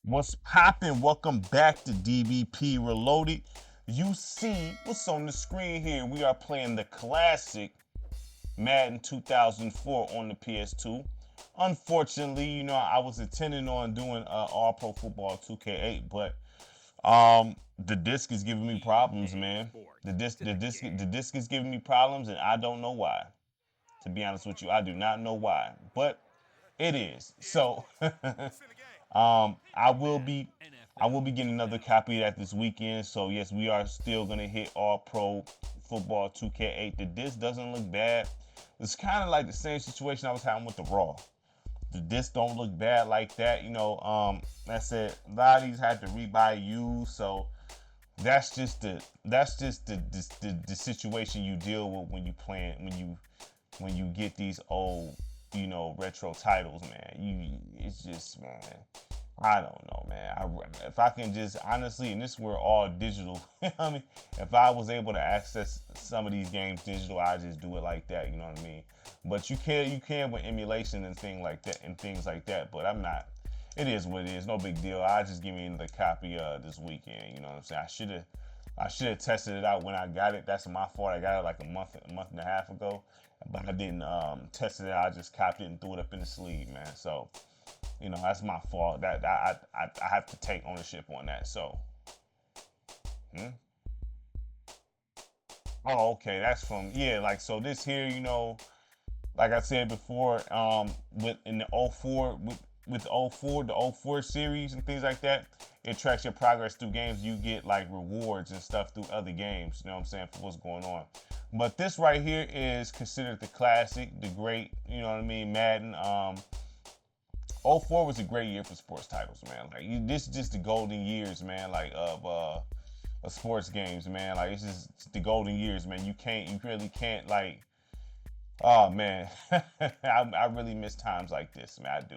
What's poppin'? Welcome back to DBP Reloaded. You see what's on the screen here. We are playing the classic Madden 2004 on the PS2. Unfortunately, I was intending on doing All Pro Football 2K8, but the disc is giving me problems, man. The disc is giving me problems, and I don't know why. To be honest with you, I do not know why, but it is. So I will be getting another copy of that this weekend. So yes, we are still gonna hit All Pro Football 2K8. The disc doesn't look bad. It's kind of like the same situation I was having with the Raw. The disc don't look bad like that. I said a lot of these had to rebuy used, so that's just the situation you deal with when you get these old retro titles, man. It's just, man, I don't know, man. If I can just honestly, and this we're all digital. I mean, if I was able to access some of these games digital, I just do it like that. You know what I mean? But you can with emulation and things like that. But I'm not. It is what it is. No big deal. I just give me another copy this weekend. You know what I'm saying? I should have tested it out when I got it. That's my fault. I got it like a month and a half ago, but I didn't test it out. I just copied it and threw it up in the sleeve, man. So that's my fault. That I have to take ownership on that. So, hmm? Oh, okay, that's from, yeah. Like, so this here, like I said before, with in the '04 with '04 the '04 series and things like that, it tracks your progress through games. You get like rewards and stuff through other games. You know what I'm saying, for what's going on. But this right here is considered the classic, the great. You know what I mean, Madden. '04 was a great year for sports titles, man. Like this is just the golden years, man. Like of sports games, man. Like it's just the golden years, man. You really can't like. Oh man, I really miss times like this, man. I do.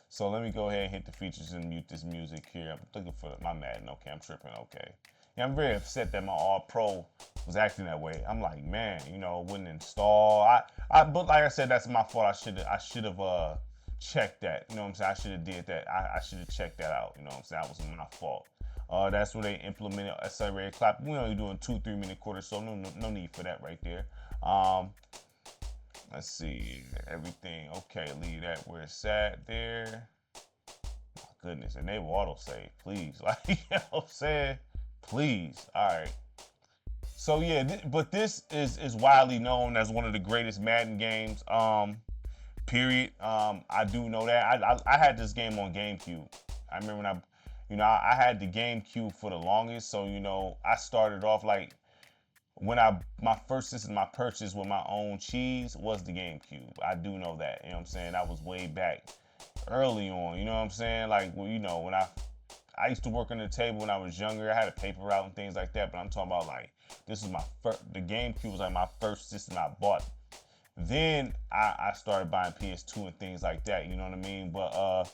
So let me go ahead and hit the features and mute this music here. I'm looking for my Madden. Okay, I'm tripping. Okay, yeah, I'm very upset that my All Pro was acting that way. I'm like, man, wouldn't install. But like I said, that's my fault. I should have checked that. You know what I'm saying? I should have did that. I should have checked that out. You know what I'm saying? That was my fault. That's where they implemented accelerated clock. We only doing 2 3 minute quarters, so no need for that right there. Um, Let's see, everything. Okay, leave that where it's at there. My goodness, enable autosave, please. Like, you know what I'm saying? Please. All right. So yeah, but this is widely known as one of the greatest Madden games. Period. I do know that. I had this game on GameCube. I remember when I had the GameCube for the longest. So I started off like when my first system I purchased with my own cheese was the GameCube. I do know that. You know what I'm saying? That was way back early on. You know what I'm saying? Like, well, when I used to work on the table when I was younger. I had a paper route and things like that. But I'm talking about like this is my first. The GameCube was like my first system I bought. Then I started buying PS2 and things like that. You know what I mean? But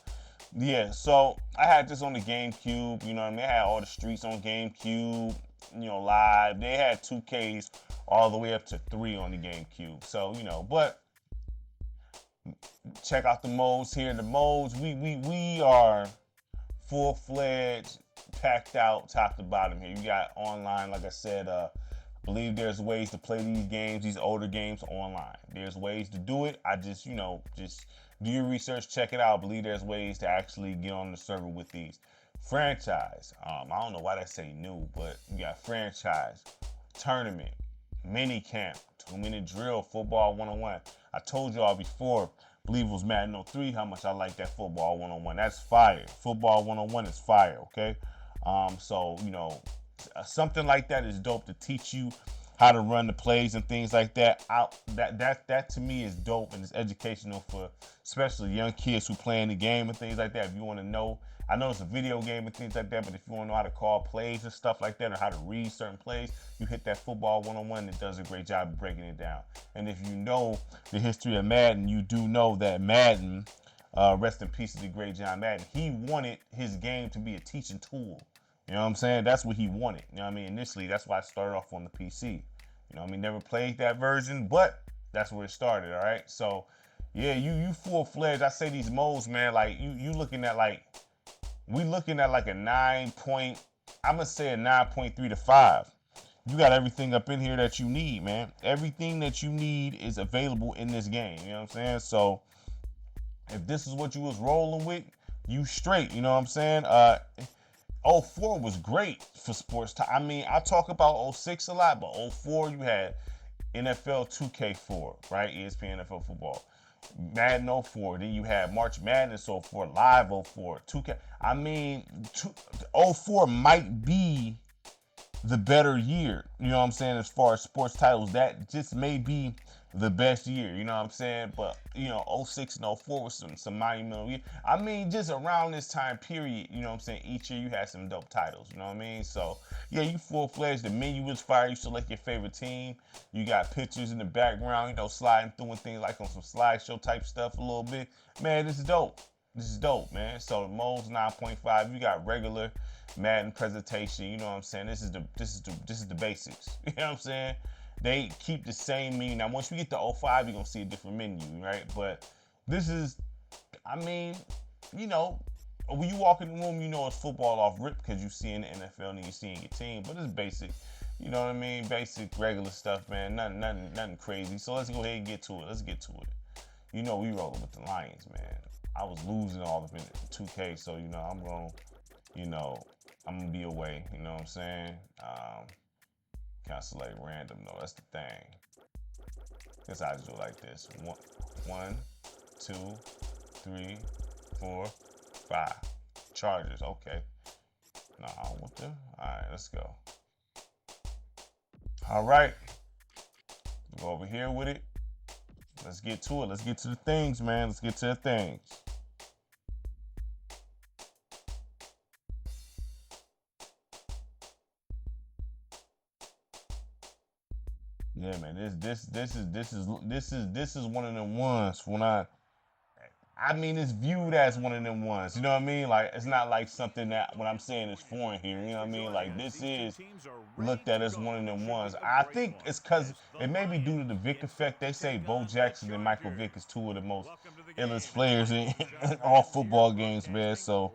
yeah. So I had this on the GameCube. You know what I mean? I had all the streets on GameCube. Live. They had 2Ks all the way up to 3 on the GameCube. So, but check out the modes here. The modes, we are full-fledged, packed out top to bottom here. You got online, like I said, I believe there's ways to play these games, these older games online. There's ways to do it. I just do your research, check it out. I believe there's ways to actually get on the server with these. Franchise. I don't know why they say new, but you got franchise, tournament, mini camp, 2 minute drill, football 101. I told y'all before, I believe it was Madden 03, how much I like that football 101. That's fire. Football 101 is fire, okay? So, something like that is dope to teach you how to run the plays and things like that. That to me is dope and it's educational for especially young kids who playing the game and things like that. If you want to know, I know it's a video game and things like that, but if you want to know how to call plays and stuff like that or how to read certain plays, you hit that football 101. It does a great job of breaking it down. And if you know the history of Madden, you do know that Madden, rest in peace to the great John Madden, he wanted his game to be a teaching tool. You know what I'm saying? That's what he wanted. You know what I mean? Initially, that's why I started off on the PC. You know what I mean? Never played that version, but that's where it started, all right? So, yeah, you full-fledged. I say these modes, man, like, you looking at, like, we looking at like a 9 point, I'm going to say a 9.3 to 5. You got everything up in here that you need, man. Everything that you need is available in this game. You know what I'm saying? So if this is what you was rolling with, you straight. You know what I'm saying? 04 was great for sports. I mean, I talk about 06 a lot, but 04 you had NFL 2K4, right? ESPN NFL football. Madden 04. Then you had March Madness 04, Live 04, 2K. I mean, 04 might be the better year, you know what I'm saying, as far as sports titles. That just may be the best year, you know what I'm saying? But, you know, 06 and 04 was some monumental year. I mean, just around this time period, you know what I'm saying, each year you had some dope titles, you know what I mean? So, yeah, you full-fledged. The menu was fire. You select your favorite team. You got pictures in the background, you know, sliding through and things like on some slideshow type stuff a little bit. Man, this is dope. This is dope, man. So the mode's 9.5. You got regular Madden presentation. You know what I'm saying? This is the basics. You know what I'm saying? They keep the same menu. Now, once we get to 05, you're gonna see a different menu, right? But this is, I mean, you know, when you walk in the room, you know it's football off rip because you see in the NFL and you see in your team. But it's basic. You know what I mean? Basic, regular stuff, man. Nothing crazy. So let's go ahead and get to it. Let's get to it. You know we rolling with the Lions, man. I was losing all of it in 2K, so you know I'm gonna be away. You know what I'm saying? Can't select random though. That's the thing. Guess I just do it like this. 1, 2, 3, 4, 5. Chargers. Okay. No, I don't want them. All right, let's go. All right. Go over here with it. Let's get to it. Let's get to the things, man. Let's get to the things. Yeah, man. This is one of them ones when I mean, it's viewed as one of them ones. You know what I mean? Like, it's not like something that when I'm saying is foreign here. You know what I mean? Like, this is looked at as one of them ones. I think it's because it may be due to the Vic effect. They say Bo Jackson and Michael Vick is two of the most illest players in all football games, man. So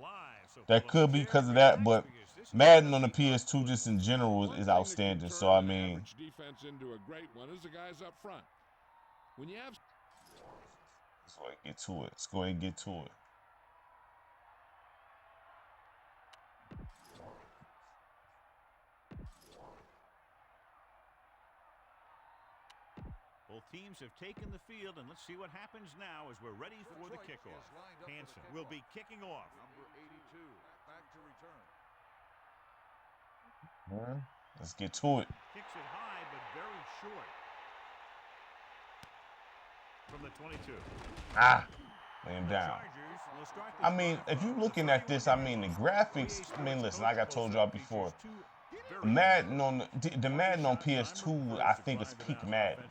that could be because of that. But Madden on the PS2 just in general is outstanding. So, I mean, let's go ahead and get to it. Let's go ahead and get to it. Both teams have taken the field, and let's see what happens now as we're ready for the kickoff. Hansen will be kicking off. Number 82, back to return. Let's get to it. Kicks it high, but very short. From the 22. Lay him down. I mean, if you're looking at this, I mean, the graphics, I mean, listen, like I told y'all before, Madden on the Madden on PS2, I think it's peak Madden.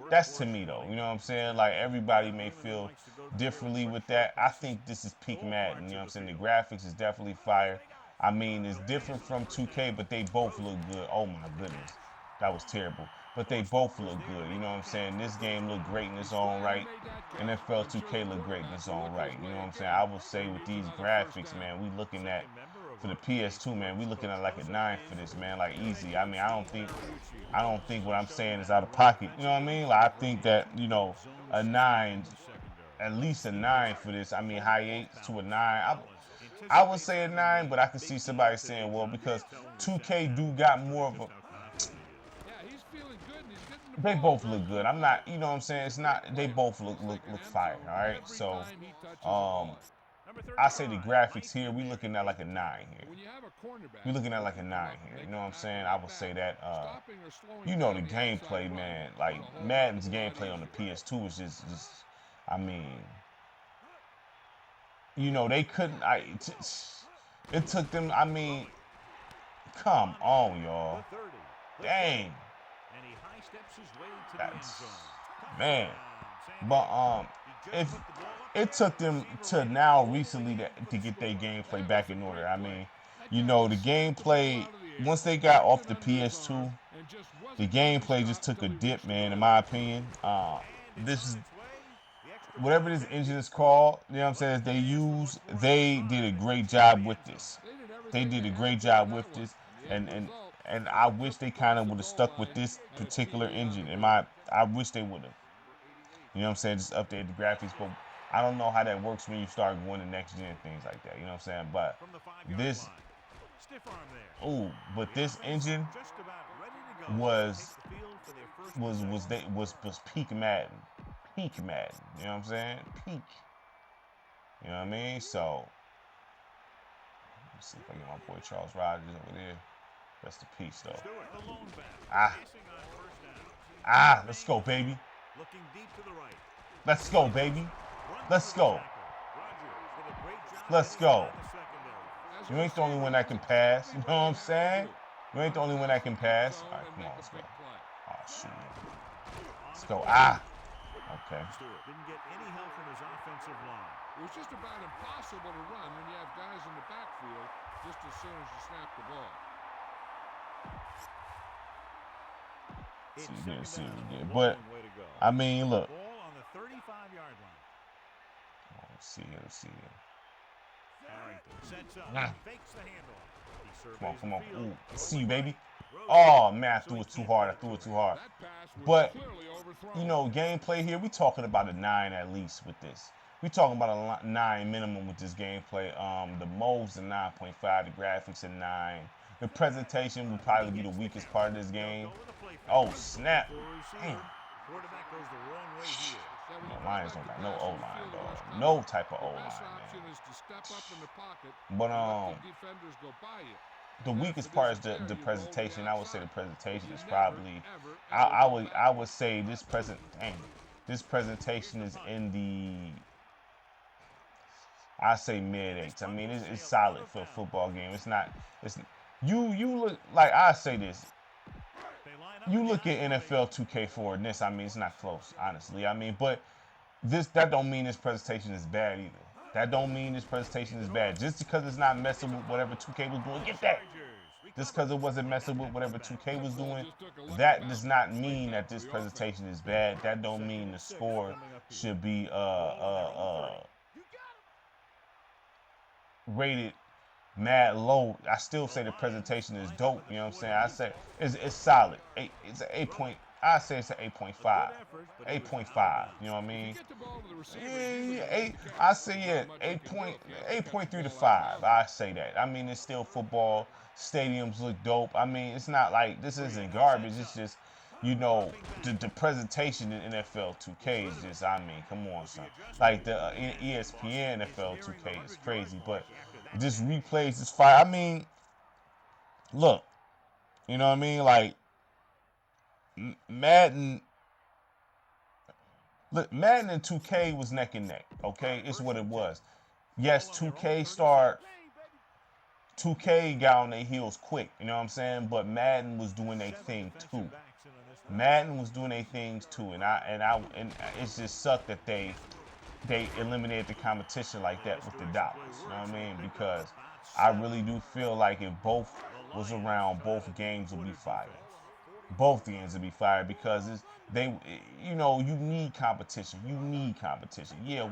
That's to me, though. You know what I'm saying? Like, everybody may feel differently with that. I think this is peak Madden. You know what I'm saying? The graphics is definitely fire. I mean, it's different from 2K, but they both look good. Oh, my goodness. That was terrible. But they both look good. You know what I'm saying? This game looked great in its own right. NFL 2K looked great in its own right. You know what I'm saying? I would say with these graphics, man, we looking at, for the PS2, man, we looking at like a 9 for this, man, like easy. I mean, I don't think what I'm saying is out of pocket. You know what I mean? Like, I think that, you know, a 9, at least a 9 for this. I mean, high 8s to a 9. I would say a 9, but I could see somebody saying, well, because 2K do got more of a, they both look good. I'm not, you know what I'm saying? It's not, they both look fire, all right? So, I say the graphics here, we looking at like a 9 here. We looking at like a 9 here. You know what I'm saying? I would say that, you know, the gameplay, man, like Madden's gameplay on the PS2 is just I mean, you know, they couldn't, it took them, I mean, come on, y'all. Dang. That's, man. But if it took them to now recently to get their gameplay back in order. I mean, you know, the gameplay, once they got off the PS2, the gameplay just took a dip, man, in my opinion. whatever this engine is called, you know what I'm saying, they did a great job with this. They did a great job with this, and I wish they kind of would have stuck with this particular engine. I wish they would have. You know what I'm saying? Just update the graphics, but I don't know how that works when you start going to next gen things like that. You know what I'm saying? But this, but this engine was peak Madden, peak Madden. You know what I'm saying? Peak. You know what I mean? So let's see if I get my boy Charles Rogers over there. Rest in peace, though. Let's go, baby. Let's go, baby. Let's go. Let's go. You ain't the only one that can pass. You know what I'm saying? You ain't the only one that can pass. All right, come on, let's go. Oh, shoot. Let's go. Okay. Didn't get any help from his offensive line. It was just about impossible to run when you have guys in the backfield just as soon as you snap the ball. See it again. But I mean, look. Ball on the 35-yard line. Let's see here. Harrington sets up, fakes the handoff. Come on. Ooh, see you, baby. Oh man, I threw it too hard. But you know, gameplay here, we talking about a 9 at least with this. We talking about a 9 minimum with this gameplay. The modes are 9.5, the graphics are 9. The presentation will probably be the weakest part of this game. Oh snap! Damn. The Lions don't got no O-line, dog. No type of O-line, man. But the weakest part is the presentation. I would say the presentation is probably. I would say this presentation is in the. I say mid-8s. I mean, it's solid for a football game. It's not. You look like I say this. You look at NFL 2K4 and this. I mean, it's not close, honestly. I mean, but that don't mean this presentation is bad either. That don't mean this presentation is bad. Just because it's not messing with whatever 2K was doing, get that. Just because it wasn't messing with whatever 2K was doing, that does not mean that this presentation is bad. That don't mean the score should be rated mad low. I still say the presentation is dope. You know what I'm saying? I say it's solid. It's an 8 point. I say it's an 8.5. 8.5. You know what I mean? Yeah, I say 8.3 to 5. I say that. I mean, it's still football. Stadiums look dope. I mean, it's not like this isn't garbage. It's just, you know, the presentation in NFL 2K is just, I mean, come on, son. Like the ESPN NFL 2K is crazy, but this replays is fire. I mean, look, you know what I mean? Like Madden and 2K was neck and neck. Okay, it's what it was. Yes, 2K got on their heels quick. You know what I'm saying? But Madden was doing their thing too. And it's just sucked that they eliminated the competition like that with the dollars. You know what I mean? Because I really do feel like if both was around, both games would be fire. Both games would be fire because you need competition. Yeah,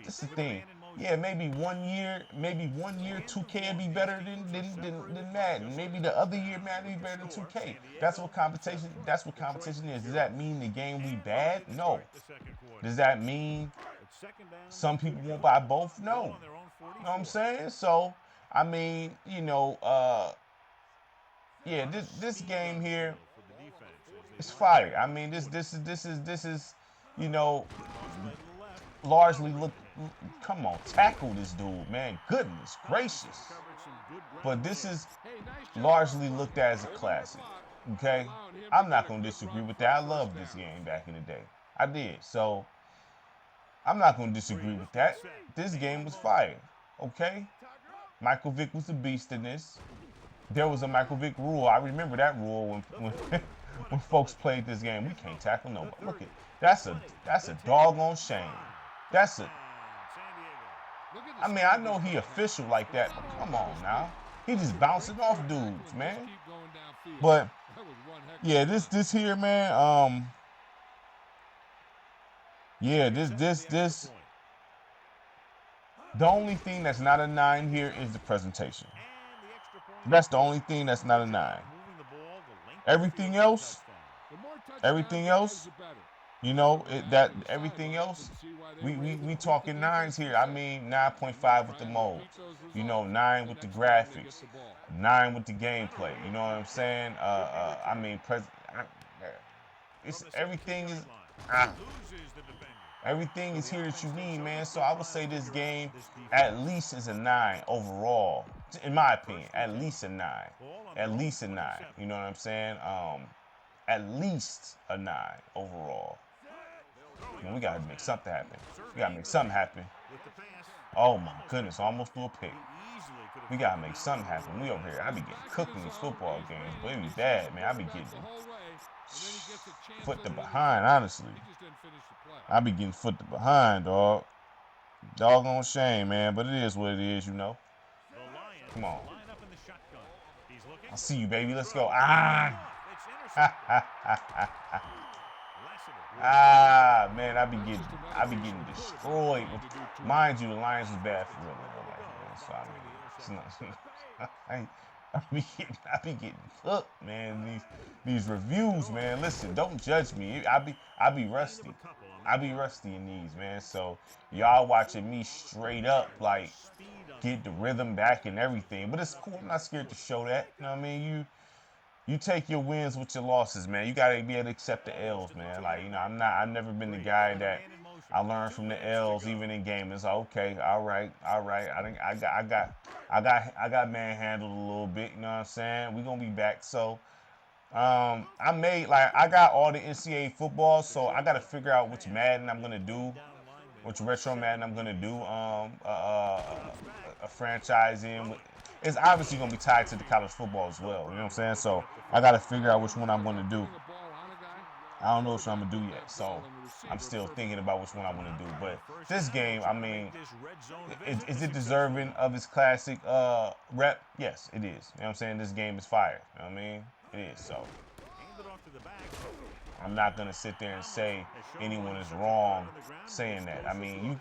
this is the thing. Yeah, maybe one year 2K would be better than Madden. Maybe the other year Madden would be better than 2K. That's what competition is. Does that mean the game will be bad? No. Does that mean some people won't buy both? No. You know what I'm saying? So, I mean, this game here is fire. I mean, this is, largely come on, tackle this dude, man. Goodness gracious. But this is largely looked at as a classic. Okay? I'm not going to disagree with that. I loved this game back in the day. I did. So, I'm not going to disagree with that. This game was fire. Okay? Michael Vick was a beast in this. There was a Michael Vick rule. I remember that rule when folks played this game. We can't tackle nobody. Look at that's a doggone shame. I mean, I know he official like that, but come on now. He just bouncing off dudes, man. But yeah, this here, man, Yeah, the only thing that's not a 9 here is the presentation. That's the only thing that's not a 9. Everything else, you know, everything else, we talking 9s here. I mean, 9.5 with the modes, you know, 9 with the graphics, 9 with the gameplay. You know what I'm saying? I mean, it's everything is. Everything is here that you need, man. So I would say this game at least is a 9 overall. In my opinion, at least a 9. At least a 9. You know what I'm saying? At least a 9 overall. Man, we gotta make something happen. We gotta make something happen. Oh my goodness, almost threw a pick. We gotta make something happen. We over here. I be getting cooked in these football games, but it be bad, man. I be getting foot to behind, honestly. I be getting foot to behind, dog. Doggone shame, man. But it is what it is, you know. Come on. I see you, baby. Let's go. Ah! Ah, man, I be getting destroyed. Mind you, the Lions was bad for real, man. So I mean, it's not. I be getting cooked, man. These reviews, man. Listen, don't judge me. I be rusty. I be rusty in these, man. So y'all watching me straight up, like get the rhythm back and everything. But it's cool. I'm not scared to show that. You know what I mean? You take your wins with your losses, man. You gotta be able to accept the L's, man. Like, you know, I've never been the guy that I learned from the L's, even in game. It's like, okay, all right. I got manhandled a little bit. You know what I'm saying? We gonna be back. So, I got all the NCAA football, so I gotta figure out which Madden I'm gonna do, which retro Madden I'm gonna do. A franchise in. It's obviously going to be tied to the college football as well. You know what I'm saying? So I got to figure out which one I'm going to do. I don't know which one I'm going to do yet. So I'm still thinking about which one I want to do. But this game, I mean, is it deserving of its classic rep? Yes, it is. You know what I'm saying? This game is fire. You know what I mean? It is. So I'm not going to sit there and say anyone is wrong saying that. I mean, you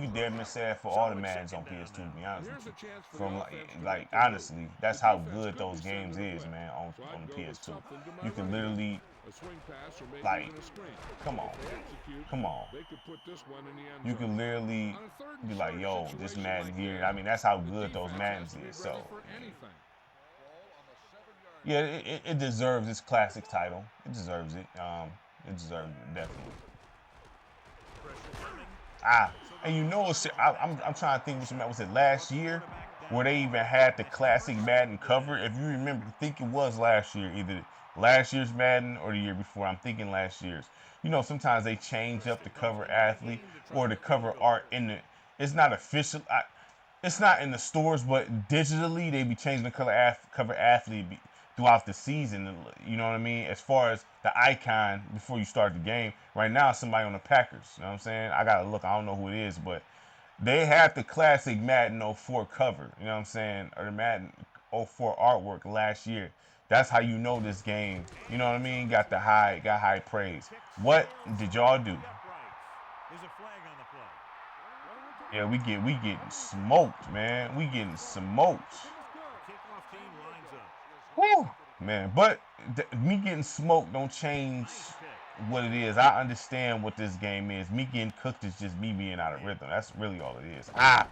can damn near say that for all the Maddens on PS2, to be honest with you. From like honestly, that's how good those games is, man, on the PS2. You can literally like come on. You can literally be like, yo, this Madden here. I mean, that's how good those Maddens is. So yeah, it deserves its classic title. It deserves it. It deserves it, definitely. And you know, I'm trying to think which was it last year where they even had the classic Madden cover. If you remember, I think it was last year, either last year's Madden or the year before. I'm thinking last year's. You know, sometimes they change up the cover athlete or the cover art in the. It's not official. It's not in the stores, but digitally they be changing the cover athlete throughout the season. You know what I mean? As far as the icon before you start the game, right now somebody on the Packers. You know what I'm saying? I gotta look. I don't know who it is, but they had the classic Madden 04 cover. You know what I'm saying? Or the Madden 04 artwork last year. That's how you know this game. You know what I mean? Got high praise. What did y'all do? Yeah, we getting smoked, man. We getting smoked. Woo, man. But me getting smoked don't change what it is. I understand what this game is. Me getting cooked is just me being out of rhythm. That's really all it is. I'm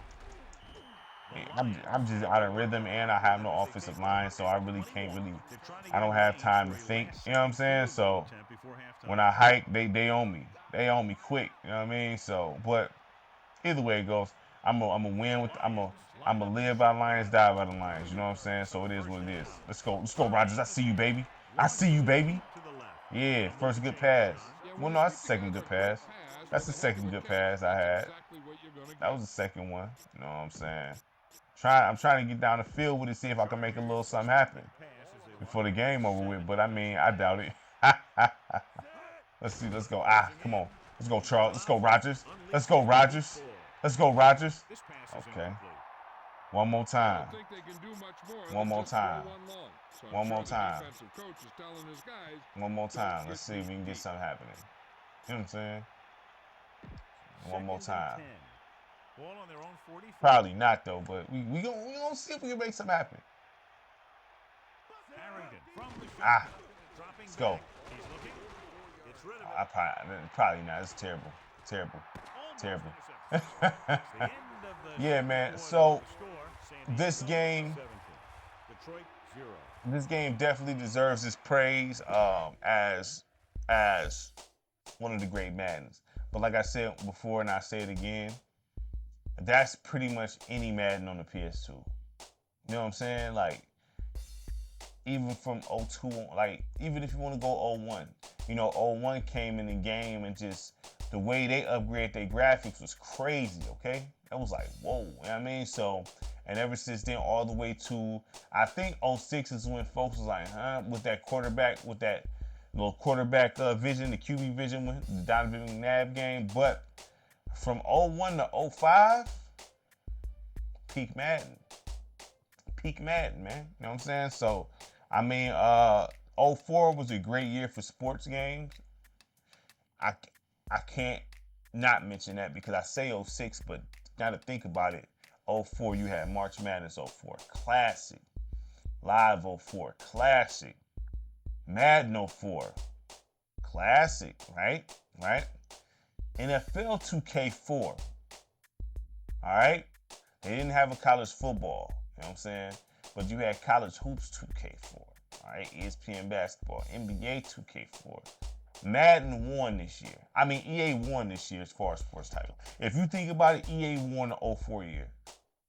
just out of rhythm, and I have no offensive line, so I really can't I don't have time to think. You know what I'm saying? So when I hike, they own me. They own me quick. You know what I mean? So, but either way it goes, I'm a win with I'm a live by the Lions, die by the Lions. You know what I'm saying? So it is what it is. Let's go, Rodgers. I see you, baby. I see you, baby. Yeah, first good pass. Well, no, that's the second good pass. That's the second good pass I had. That was the second one. You know what I'm saying? I'm trying to get down the field with it, see if I can make a little something happen before the game over with. But I mean, I doubt it. Let's see. Let's go. Come on. Let's go, Charles. Let's go, Rodgers. Let's go, Rodgers. Let's go, Rodgers. Okay. One more time. One more time. One more time. One more time. Let's see if we can get something happening. You know what I'm saying? One more Second and time. 10. Ball on their own 44. Probably not though, but we gonna see if we can make something happen. Harrington from the Ah, shotgun. Dropping let's go. back. He's looking. It's rid of it. Probably not. It's terrible. Terrible. Almost Terrible. intercepted. It's the end of the Yeah, second man. quarter So with the score. San this Diego, game, 17. Detroit 0. this game definitely deserves its praise as one of the great Maddens. But like I said before, and I say it again, that's pretty much any Madden on the PS2. You know what I'm saying? Like, even from 02, like, even if you want to go 01, you know, 01 came in the game and just the way they upgraded their graphics was crazy, okay? That was like, whoa, you know what I mean? So, and ever since then, all the way to, I think 06 is when folks was like, with that quarterback, with that little quarterback vision, the QB vision, with the Donovan McNabb game. But from 01 to 05, peak Madden. Peak Madden, man. You know what I'm saying? So, I mean, 04 was a great year for sports games. I can't not mention that because I say 06, but now to think about it, 04, you had March Madness 04, classic. Live 04, classic. Madden 04, classic, right? Right? NFL 2K4, all right? They didn't have a college football, you know what I'm saying? But you had college hoops 2K4, all right? ESPN basketball, NBA 2K4. Madden won this year. I mean, EA won this year as far as sports title. If you think about it, EA won the 04 year.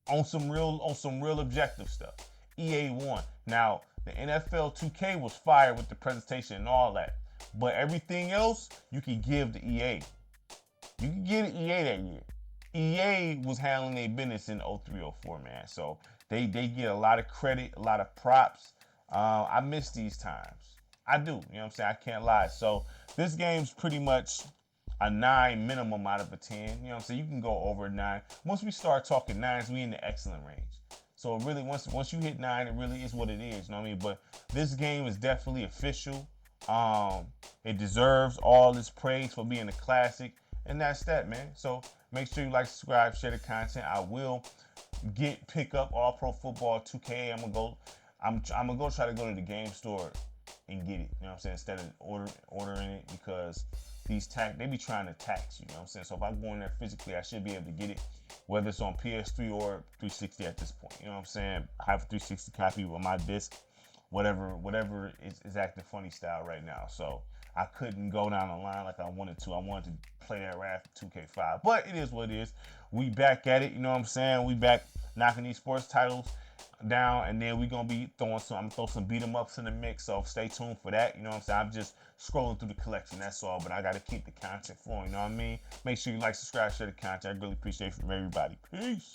On some real objective stuff. EA won. Now, the NFL 2K was fired with the presentation and all that. But everything else, you can give to EA. You can give to EA that year. EA was handling their business in 03, 04, man. So they get a lot of credit, a lot of props. I miss these times. I do. You know what I'm saying? I can't lie. So this game's pretty much a 9 minimum out of a 10. You know what I'm saying? You can go over 9. Once we start talking 9s, we in the excellent range. So really, once you hit 9, it really is what it is. You know what I mean? But this game is definitely official. It deserves all this praise for being a classic. And that's that, man. So make sure you like, subscribe, share the content. I will pick up All Pro Football 2K. I'm gonna go try to go to the game store and get it. You know what I'm saying? Instead of ordering it, because they be trying to tax you. You know what I'm saying? So if I go in there physically, I should be able to get it, whether it's on PS3 or 360 at this point. You know what I'm saying? I have a 360 copy with my disc, whatever is acting funny style right now. So I couldn't go down the line like I wanted to. I wanted to play that right after 2K5. But it is what it is. We back at it, you know what I'm saying? We back knocking these sports titles down, and then we're gonna be I'm gonna throw some beat 'em ups in the mix, so stay tuned for that. You know what I'm saying? I'm just scrolling through the collection, that's all, but I gotta keep the content flowing, you know what I mean? Make sure you like, subscribe, share the content. I really appreciate it from everybody. Peace.